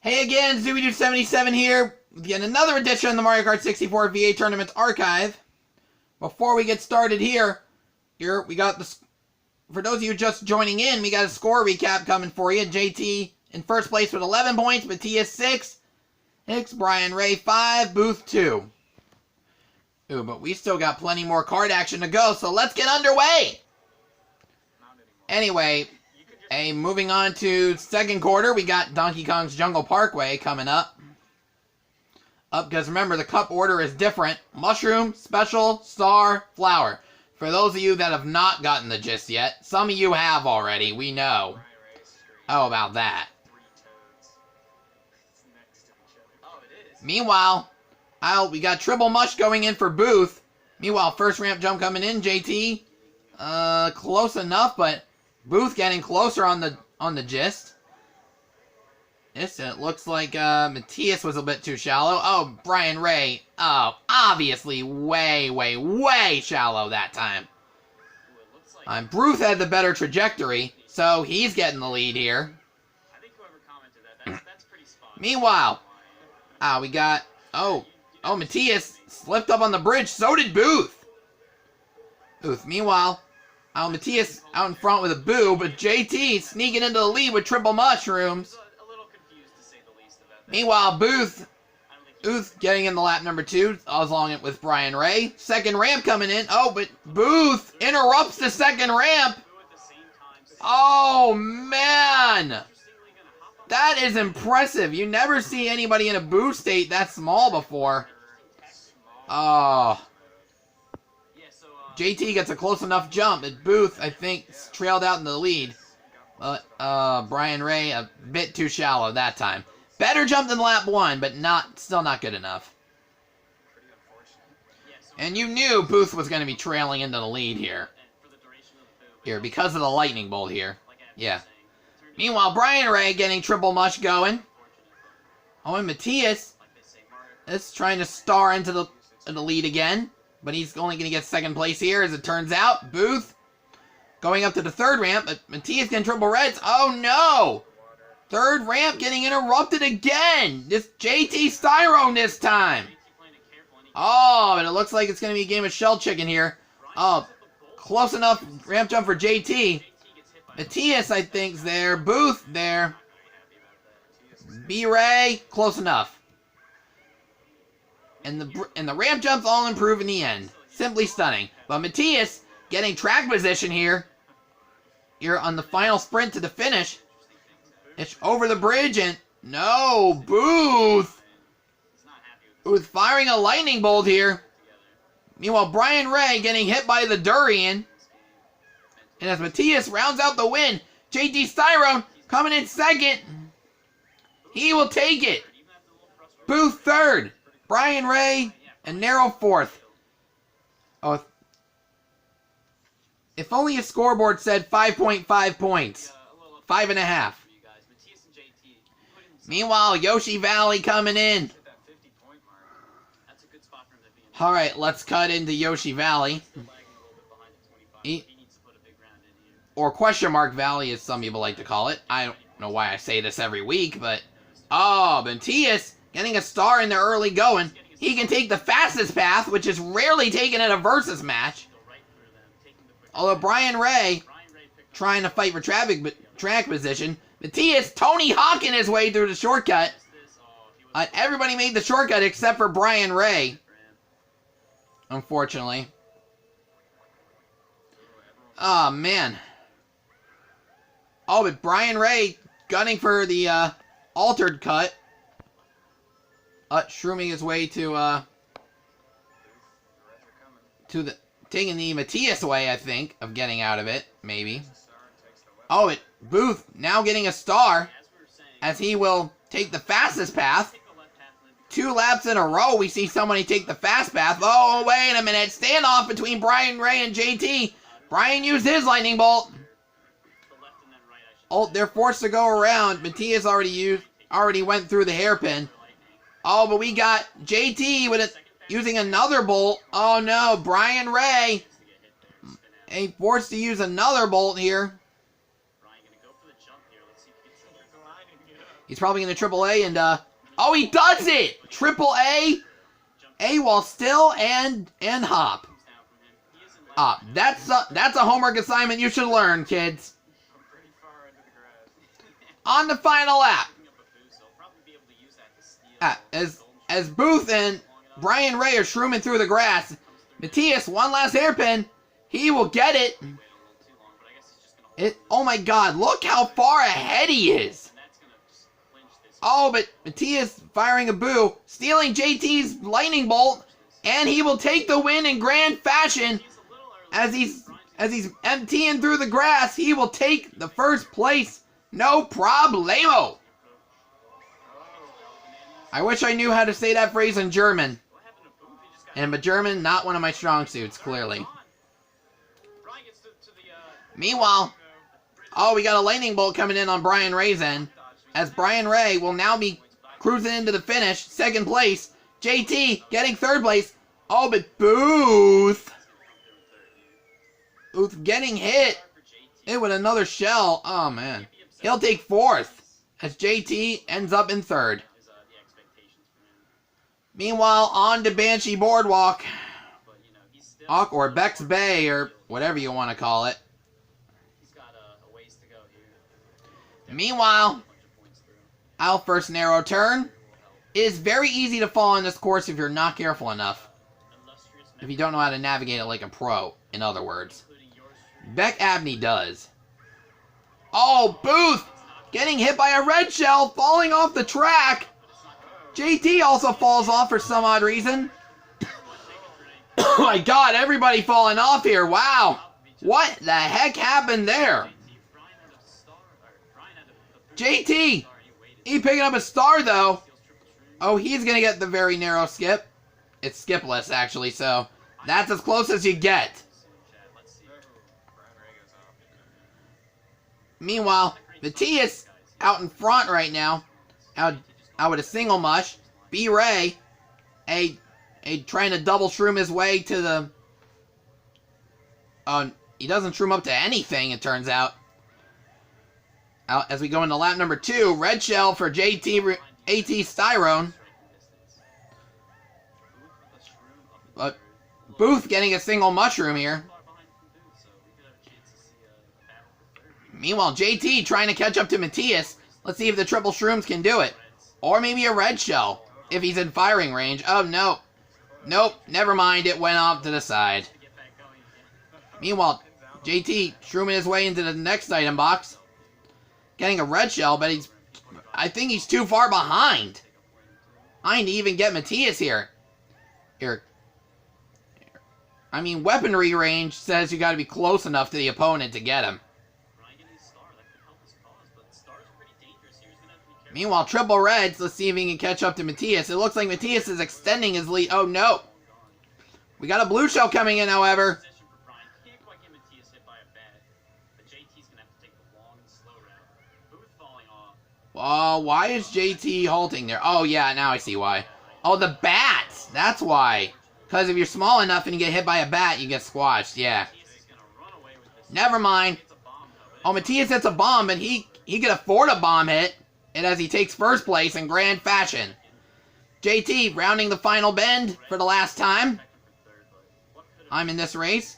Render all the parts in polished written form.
Hey again, Zooey77 here with yet another edition of the Mario Kart 64 VA Tournament Archive. Before we get started here we got this. For those of you just joining in, we got a score recap coming for you. JT in first place with 11 points, Matthias 6, Brian Ray 5, Booth 2. Ooh, but we still got plenty more card action to go, so let's get underway! Anyway, moving on to second quarter, we got Donkey Kong's Jungle Parkway coming up. Because remember, the cup order is different. Mushroom, Special, Star, Flower. For those of you that have not gotten the gist yet, some of you have already, we know. How about that? Meanwhile, we got Triple Mush going in for Booth. Meanwhile, first ramp jump coming in, JT. Close enough, but Booth getting closer on the gist. It looks like Matthias was a bit too shallow. Oh, Brian Ray. Oh, obviously way shallow that time. Booth had the better trajectory, so he's getting the lead here. Meanwhile, we got... Oh, Matthias slipped up on the bridge. So did Booth. Meanwhile, Matthias out in front with a boo, but JT sneaking into the lead with triple mushrooms. Meanwhile, Booth getting in the lap number 2, along with Brian Ray. Second ramp coming in. Oh, but Booth interrupts the second ramp. Oh, man. That is impressive. You never see anybody in a boo state that small before. Oh. JT gets a close enough jump, but Booth, I think, trailed out in the lead. But Brian Ray, a bit too shallow that time. Better jump than lap 1, but still not good enough. And you knew Booth was going to be trailing into the lead here. Because of the lightning bolt here. Yeah. Meanwhile, Brian Ray getting triple mush going. Oh, and Matthias is trying to star into the lead again. But he's only going to get second place here, as it turns out. Booth going up to the third ramp, but Matthias getting triple reds. Oh, no! Third ramp getting interrupted again! This JT Styro this time! Oh, and it looks like it's going to be a game of shell chicken here. Oh, close enough ramp jump for JT. Matthias, I think, is there. Booth, there. B-Ray, close enough. And the ramp jumps all improve in the end. Simply stunning. But Matthias getting track position here on the final sprint to the finish. It's over the bridge and... No! Booth! Booth firing a lightning bolt here. Meanwhile, Brian Ray getting hit by the durian. And as Matthias rounds out the win, JT Styro coming in second. He will take it. Booth third. Brian Ray and Narrow fourth. Oh, if only a scoreboard said 5.5 points. 5.5. Meanwhile, Yoshi Valley coming in. Alright, let's cut into Yoshi Valley. Or question mark Valley, as some people like to call it. I don't know why I say this every week, but... Oh, Matthias getting a star in there early going. He can take the fastest path, which is rarely taken in a versus match. Although Brian Ray trying to fight for track position. Matthias Tony Hawking his way through the shortcut. Everybody made the shortcut except for Brian Ray. Unfortunately. Oh, man. Oh, but Brian Ray gunning for the altered cut. Shrooming his way to taking the Matthias way, I think, of getting out of it, maybe. Oh, Booth now getting a star, as he will take the fastest path. 2 laps in a row, we see somebody take the fast path. Oh, wait a minute. Standoff between Brian Ray and JT. Brian used his lightning bolt. Oh, they're forced to go around. Matthias already went through the hairpin. Oh, but we got JT using another bolt. Oh, no. Brian Ray forced to use another bolt here. He's probably going to triple A and, oh, he does it! Triple A while still, and hop. That's a homework assignment you should learn, kids. On the final lap. As Booth and Brian Ray are shrooming through the grass, Matthias, one last hairpin. He will get it. Oh my god, look how far ahead he is. Oh, but Matthias firing a boo, stealing JT's lightning bolt, and he will take the win in grand fashion. As he's emptying through the grass, he will take the first place. No problemo. I wish I knew how to say that phrase in German. But German, not one of my strong suits, clearly. Meanwhile, oh, we got a lightning bolt coming in on Brian Ray's end. As Brian Ray will now be cruising into the finish, second place. JT getting third place. Oh, but Booth getting hit with another shell. Oh, man. He'll take fourth as JT ends up in third. Meanwhile, on to Banshee Boardwalk. Or Beck's Bay, or whatever you want to call it. Meanwhile, our first narrow turn. It is very easy to fall on this course if you're not careful enough. If you don't know how to navigate it like a pro, in other words. Beck Abney does. Oh, Booth getting hit by a red shell, falling off the track. JT also falls off for some odd reason. Oh my god, everybody falling off here. Wow. What the heck happened there? JT, he picking up a star though. Oh, he's going to get the very narrow skip. It's skipless actually, so that's as close as you get. Meanwhile, Matthias out in front right now. Out with a single mush. B-Ray, trying to double shroom his way to the... he doesn't shroom up to anything, it turns out. As we go into lap number 2, red shell for JT AT Styrone. But Booth getting a single mushroom here. Meanwhile, JT trying to catch up to Matthias. Let's see if the triple shrooms can do it. Or maybe a red shell, if he's in firing range. Oh, no. Nope, never mind. It went off to the side. Meanwhile, JT shrooming his way into the next item box. Getting a red shell, but I think he's too far behind. I need to even get Matthias here. I mean, weaponry range says you got to be close enough to the opponent to get him. Meanwhile, triple reds. Let's see if he can catch up to Matthias. It looks like Matthias is extending his lead. Oh, no. We got a blue shell coming in, however. Oh, why is JT halting there? Oh, yeah, now I see why. Oh, the bats. That's why. Because if you're small enough and you get hit by a bat, you get squashed. Yeah. Never mind. Oh, Matthias hits a bomb, and he can afford a bomb hit. And as he takes first place in grand fashion. JT rounding the final bend for the last time. I'm in this race.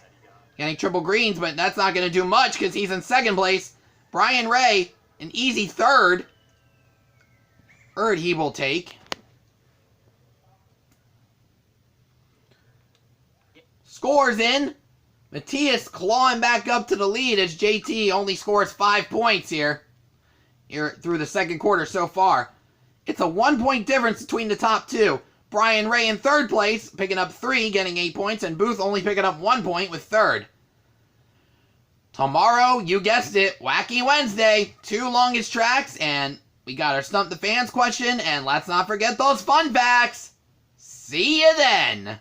Getting triple greens, but that's not going to do much because he's in second place. Brian Ray, an easy third. He will take. Scores in. Matthias clawing back up to the lead as JT only scores 5 points here through the second quarter so far. It's a 1-point difference between the top two. Brian Ray in third place, picking up 3, getting 8 points, and Booth only picking up 1 point with third. Tomorrow, you guessed it, Wacky Wednesday, 2 longest tracks, and we got our Stump the Fans question, and let's not forget those fun facts. See you then!